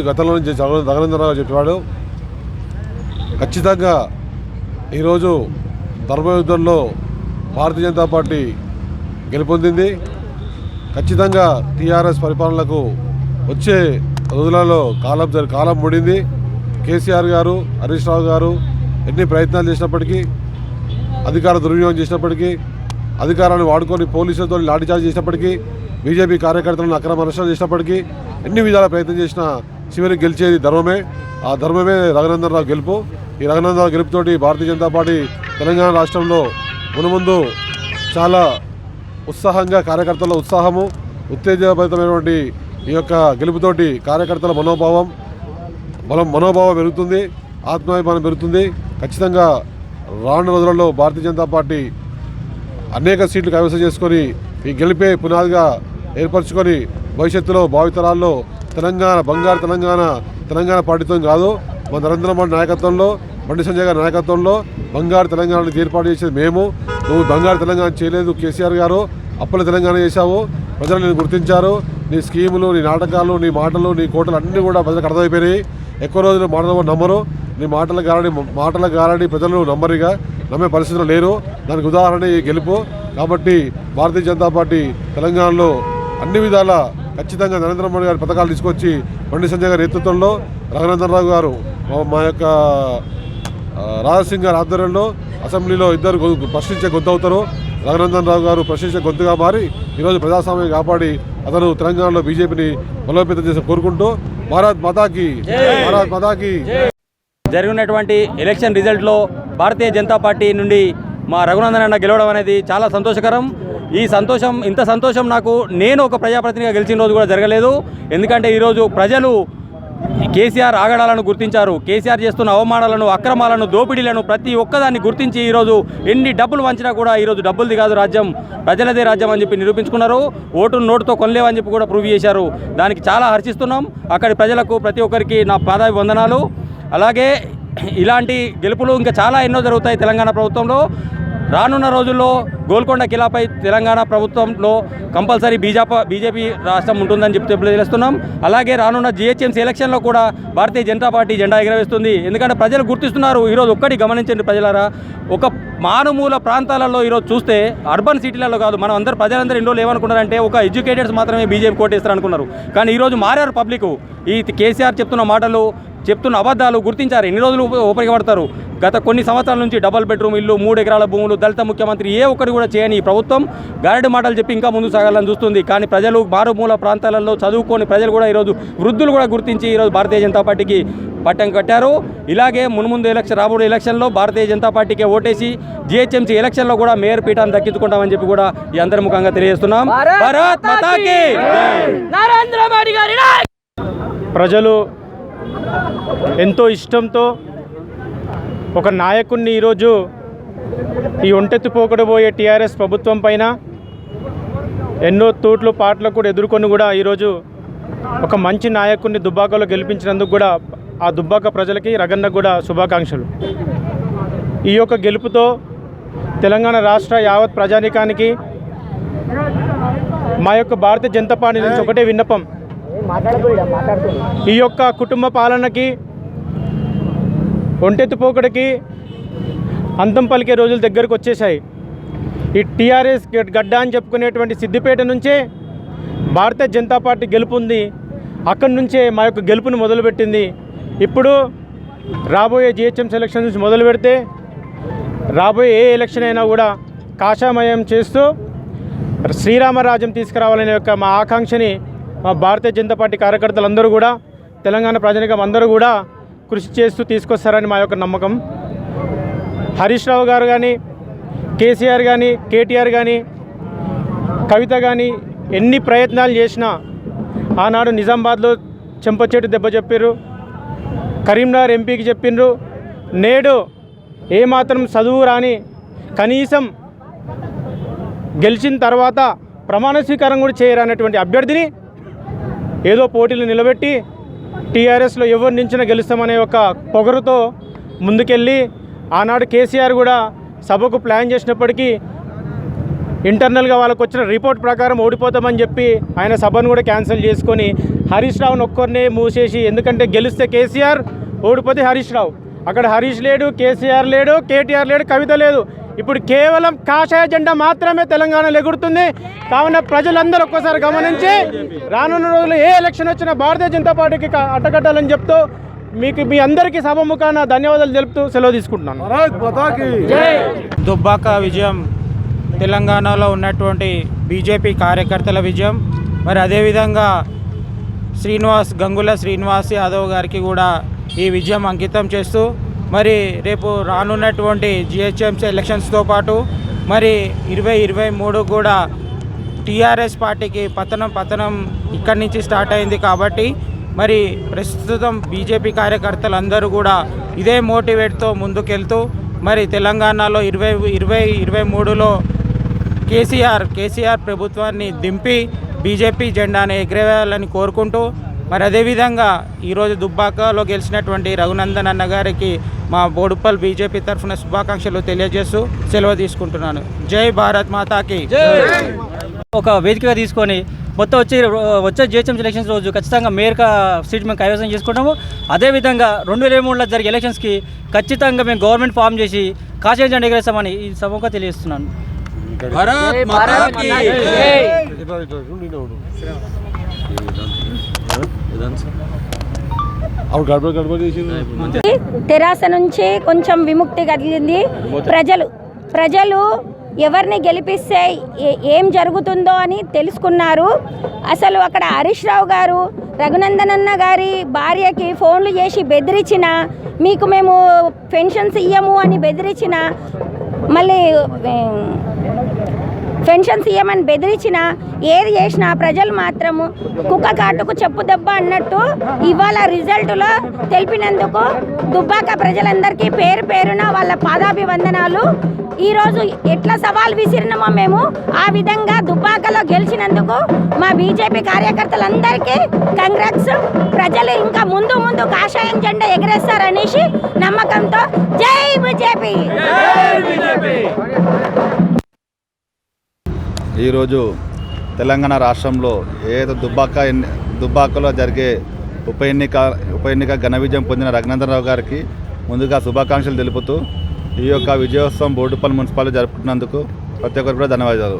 గతంలో నుంచి రఘునందనరావు చెప్పాడు. ఖచ్చితంగా ఈరోజు ధర్మయుద్ధంలో భారతీయ జనతా పార్టీ గెలుపొందింది. ఖచ్చితంగా టీఆర్ఎస్ పరిపాలనకు వచ్చే రోజులలో కాలం ముడింది. కేసీఆర్ గారు, హరీష్ రావు గారు ఎన్ని ప్రయత్నాలు చేసినప్పటికీ, అధికార దుర్వినియోగం చేసినప్పటికీ, అధికారాన్ని వాడుకొని పోలీసులతో లాఠీచార్జ్ చేసినప్పటికీ, బీజేపీ కార్యకర్తలను అక్రమ అరెస్టులు చేసినప్పటికీ, ఎన్ని విధాల ప్రయత్నం చేసినా చివరికి గెలిచేది ధర్మమే. ఆ ధర్మమే రఘునందనరావు గెలుపు. ఈ రఘునందనరావు గెలుపుతోటి భారతీయ జనతా పార్టీ తెలంగాణ రాష్ట్రంలో మునుముందు చాలా ఉత్సాహంగా, కార్యకర్తల ఉత్సాహము, ఉత్తేజభరితమైనటువంటి ఈ యొక్క గెలుపుతోటి కార్యకర్తల మనోభావం పెరుగుతుంది, ఆత్మాభిమానం పెరుగుతుంది. ఖచ్చితంగా రానున్న రోజులలో భారతీయ జనతా పార్టీ అనేక సీట్లు కైవసం చేసుకొని ఈ గెలిపే పునాదిగా ఏర్పరచుకొని భవిష్యత్తులో భావితరాల్లో తెలంగాణ బంగారు తెలంగాణ పార్టీతో కాదు, మన నరేంద్ర మోడీ నాయకత్వంలో, బండి సంజయ్ గారి నాయకత్వంలో బంగారు తెలంగాణకి ఏర్పాటు చేసేది మేము. నువ్వు బంగారు తెలంగాణ చేయలేదు కేసీఆర్ గారు, అప్పుల తెలంగాణ చేశావు. ప్రజలు నేను గుర్తించారు. నీ స్కీములు, నీ నాటకాలు, నీ మాటలు, నీ కోటలు అన్నీ కూడా ప్రజలకు అర్థమైపోయినాయి. ఎక్కువ రోజులు మాటలు నమ్మరు. నీ మాటల గారడి ప్రజలు నమ్మే పరిస్థితులు లేరు. దానికి ఉదాహరణ ఈ గెలుపు. కాబట్టి భారతీయ జనతా పార్టీ తెలంగాణలో అన్ని విధాల ఖచ్చితంగా నరేంద్ర మోడీ గారి పథకాలు తీసుకొచ్చి బండి సంజయ్ గారి నేతృత్వంలో, రఘునందనరావు గారు మా యొక్క రాజసింగ్ గారి ఆధ్వర్యంలో అసెంబ్లీలో ఇద్దరు ప్రశ్నించే గొంతు అవుతారు. రఘునందనరావు గారు ప్రశ్నించే గొంతుగా మారి ఈరోజు ప్రజాస్వామ్యం కాపాడి అతను తెలంగాణలో బీజేపీని బలోపేతం చేసి కోరుకుంటూ భారత్ మాతాకి జరిగినటువంటి ఎలక్షన్ రిజల్ట్లో భారతీయ జనతా పార్టీ నుండి మా రఘునందన్ అన్న గెలవడం అనేది చాలా సంతోషకరం. ఇంత సంతోషం నాకు నేను ఒక ప్రజాప్రతినిధిగా గెలిచిన రోజు కూడా జరగలేదు. ఎందుకంటే ఈరోజు ప్రజలు కేసీఆర్ ఆగడాలను గుర్తించారు. కేసీఆర్ చేస్తున్న అవమానాలను, అక్రమాలను, దోపిడీలను ప్రతి ఒక్కదాన్ని గుర్తించి ఈరోజు ఎన్ని డబ్బులు వంచినా కూడా ఈరోజు డబ్బులది కాదు రాజ్యం, ప్రజలదే రాజ్యం అని చెప్పి నిరూపించుకున్నారు. ఓటును నోటుతో కొనలేవని చెప్పి కూడా ప్రూవ్ చేశారు. దానికి చాలా హర్షిస్తున్నాం. అక్కడి ప్రజలకు ప్రతి ఒక్కరికి నా పాదాభివందనాలు. అలాగే ఇలాంటి గెలుపులు ఇంకా చాలా ఎన్నో జరుగుతాయి తెలంగాణ ప్రభుత్వంలో. రానున్న రోజుల్లో గోల్కొండ కిలాపై తెలంగాణ ప్రభుత్వంలో కంపల్సరీ బీజేపీ రాష్ట్రం ఉంటుందని చెప్పి తెలియజేస్తున్నాం. అలాగే రానున్న జిహెచ్ఎంసీ ఎలక్షన్లో కూడా భారతీయ జనతా పార్టీ జెండా ఎగరవేస్తుంది. ఎందుకంటే ప్రజలు గుర్తిస్తున్నారు. ఈరోజు ఒక్కటి గమనించండి ప్రజలారా, ఒక మారుమూల ప్రాంతాలలో ఈరోజు చూస్తే అర్బన్ సిటీలలో కాదు, మనం ప్రజలందరూ ఎన్నో ఏమనుకున్నారంటే ఒక ఎడ్యుకేటెడ్స్ మాత్రమే బీజేపీ కోటేస్తారు అనుకున్నారు. కానీ ఈరోజు మారారు పబ్లిక్. ఈ కేసీఆర్ చెప్తున్న మాటలు, చెప్తున్న అబద్ధాలు గుర్తించారు. ఎన్ని రోజులు ఉపయోగపడతారు? గత కొన్ని సంవత్సరాల నుంచి డబుల్ బెడ్రూమ్ ఇల్లు, 3 ఎకరాల భూములు, దళిత ముఖ్యమంత్రి ఏ ఒక్కటి కూడా చేయని ఈ ప్రభుత్వం గారడి మాటలు చెప్పి ఇంకా ముందుకు సాగాలని చూస్తుంది. కానీ ప్రజలు మారుమూల ప్రాంతాలలో చదువుకొని ప్రజలు కూడా ఈరోజు వృద్ధులు కూడా గుర్తించి ఈరోజు భారతీయ జనతా పార్టీకి పట్టం కట్టారు. ఇలాగే మున్ముందు రాబోయే ఎలక్షన్లో భారతీయ జనతా పార్టీకి ఓటేసి జిహెచ్ఎంసీ ఎలక్షన్లో కూడా మేయర్ పీఠాన్ని దక్కించుకుంటామని చెప్పి కూడా ఈ అందరి ముఖంగా తెలియజేస్తున్నాం. భారత్ మాతాకి నరేంద్ర మోడీ గారి ప్రజలు ఎంతో ఇష్టంతో ఒక నాయకుడిని ఈరోజు ఈ ఒంటెత్తిపోకడబోయే టీఆర్ఎస్ ప్రభుత్వం పైన ఎన్నో తూట్లు పాటలు కూడా ఎదుర్కొని కూడా ఈరోజు ఒక మంచి నాయకుడిని దుబ్బాకలో గెలిపించినందుకు కూడా ఆ దుబ్బాక ప్రజలకి, రగన్నకు కూడా శుభాకాంక్షలు. ఈ యొక్క గెలుపుతో తెలంగాణ రాష్ట్ర యావత్ ప్రజానీకానికి మా యొక్క భారతీయ జనతా పార్టీ నుంచి ఒకటే విన్నపం, ఈ యొక్క కుటుంబ పాలనకి, ఒంటెత్తిపోకడికి అంతం పలికే రోజులు దగ్గరకు వచ్చేసాయి. ఈ టీఆర్ఎస్ గడ్డ అని చెప్పుకునేటువంటి సిద్దిపేట నుంచే భారతీయ జనతా పార్టీ గెలుపుంది. అక్కడి నుంచే మా యొక్క గెలుపుని మొదలుపెట్టింది. ఇప్పుడు రాబోయే జిహెచ్ఎంసీ ఎలక్షన్ నుంచి మొదలు పెడితే రాబోయే ఏ ఎలక్షన్ అయినా కూడా కాషామయం చేస్తూ శ్రీరామరాజ్యం తీసుకురావాలనే యొక్క మా ఆకాంక్షని మా భారతీయ జనతా పార్టీ కార్యకర్తలందరూ కూడా, తెలంగాణ ప్రజానీకం అందరూ కూడా కృషి చేస్తూ తీసుకొస్తారని మా యొక్క నమ్మకం. హరీష్ రావు గారు కానీ, కేసీఆర్ కానీ, కేటీఆర్ కానీ, కవిత కానీ ఎన్ని ప్రయత్నాలు చేసినా ఆనాడు నిజామాబాద్లో చెంపచెట్టు దెబ్బ చెప్పారు, కరీంనగర్ ఎంపీకి చెప్పిండ్రు. నేడు ఏమాత్రం చదువు రాని, కనీసం గెలిచిన తర్వాత ప్రమాణ స్వీకారం కూడా చేయరానటువంటి అభ్యర్థిని ఏదో పోటీలు నిలబెట్టి టీఆర్ఎస్లో ఎవరు నించినా గెలుస్తామనే ఒక పొగరుతో ముందుకెళ్ళి ఆనాడు కేసీఆర్ కూడా సభకు ప్లాన్ చేసినప్పటికీ ఇంటర్నల్గా వాళ్ళకు వచ్చిన రిపోర్ట్ ప్రకారం ఓడిపోతామని చెప్పి ఆయన సభను కూడా క్యాన్సిల్ చేసుకొని హరీష్ రావుని ఒక్కరినే మూసేసి, ఎందుకంటే గెలిస్తే కేసీఆర్, ఓడిపోతే హరీష్ రావు. అక్కడ హరీష్ లేడు, కేసీఆర్ లేడు, కేటీఆర్ లేడు, కవిత లేదు. ఇప్పుడు కేవలం కాషాయ జెండా మాత్రమే తెలంగాణలో ఎగురుతుంది. కావున ప్రజలందరూ ఒక్కసారి గమనించి రానున్న రోజుల్లో ఏ ఎలక్షన్ వచ్చినా భారతీయ జనతా పార్టీకి అడ్డకట్టాలని చెప్తూ మీ అందరికీ సభముఖాన ధన్యవాదాలు తెలుపుతూ సెలవు తీసుకుంటున్నాను. దుబ్బాక విజయం తెలంగాణలో ఉన్నటువంటి బీజేపీ కార్యకర్తల విజయం. మరి అదేవిధంగా గంగుల శ్రీనివాస్ యాదవ్ గారికి కూడా ఈ విజయం అంకితం చేస్తూ, మరి రేపు రానున్నటువంటి జిహెచ్ఎంసీ ఎలక్షన్స్తో పాటు మరి 2023 కూడా టీఆర్ఎస్ పార్టీకి పతనం ఇక్కడి నుంచి స్టార్ట్ అయింది. కాబట్టి మరి ప్రస్తుతం బీజేపీ కార్యకర్తలందరూ కూడా ఇదే మోటివేట్తో ముందుకెళ్తూ మరి తెలంగాణలో 2023లో కేసీఆర్ ప్రభుత్వాన్ని దింపి బీజేపీ జెండాను ఎగరేయాలని కోరుకుంటూ, మరి అదేవిధంగా ఈరోజు దుబ్బాకలో గెలిచినటువంటి రఘునందన్ అన్న గారికి మా బోడుప్పల్ బీజేపీ తరఫున శుభాకాంక్షలు తెలియజేస్తూ సెలవు తీసుకుంటున్నాను. జై భారత్ మాతాకి. ఒక వేదికగా తీసుకొని మొత్తం వచ్చే జిహెచ్ఎంసీ ఎలక్షన్స్ రోజు ఖచ్చితంగా మేయర్గా సీట్ మేము కైవసం చేసుకుంటాము. అదేవిధంగా 2023లో జరిగే ఎలక్షన్స్కి ఖచ్చితంగా మేము గవర్నమెంట్ ఫామ్ చేసి కాషాయ జెండా ఎగరేస్తామని ఈ సభగా తెలియజేస్తున్నాను. తెరాస నుంచి కొంచెం విముక్తి కలిగింది. ప్రజలు ఎవరిని గెలిపిస్తే ఏం జరుగుతుందో అని తెలుసుకున్నారు. అసలు అక్కడ హరీష్ రావు గారు రఘునందన్ అన్న గారి భార్యకి ఫోన్లు చేసి బెదిరించిన, మీకు మేము పెన్షన్స్ ఇయ్యము అని బెదిరించిన, మళ్ళీ పెన్షన్స్ ఇవ్వమని బెదిరించిన, ఏది చేసినా ప్రజలు మాత్రము కుక్క కాటుకు చెప్పు దెబ్బ అన్నట్టు ఇవాళ రిజల్ట్లో తెలిపినందుకు దుబ్బాక ప్రజలందరికీ పేరు పేరున వాళ్ళ పాదాభివందనాలు. ఈరోజు ఎట్లా సవాల్ విసిరినామో మేము ఆ విధంగా దుబ్బాకలో గెలిచినందుకు మా బీజేపీ కార్యకర్తలందరికీ కంగ్రాట్స్. ప్రజలు ఇంకా ముందు కాషాయం జెండా ఎగరేస్తారనేసి నమ్మకంతో జై బీజేపీ. ఈరోజు తెలంగాణ రాష్ట్రంలో ఏదో దుబ్బాకలో జరిగే ఉప ఎన్నిక ఘన విజయం పొందిన రఘునందన్ రావు గారికి ముందుగా శుభాకాంక్షలు తెలుపుతూ ఈ యొక్క విజయోత్సవం బోడుప్పల్ మున్సిపాలిటీ జరుపుకున్నందుకు ప్రతి ఒక్కరు కూడా ధన్యవాదాలు.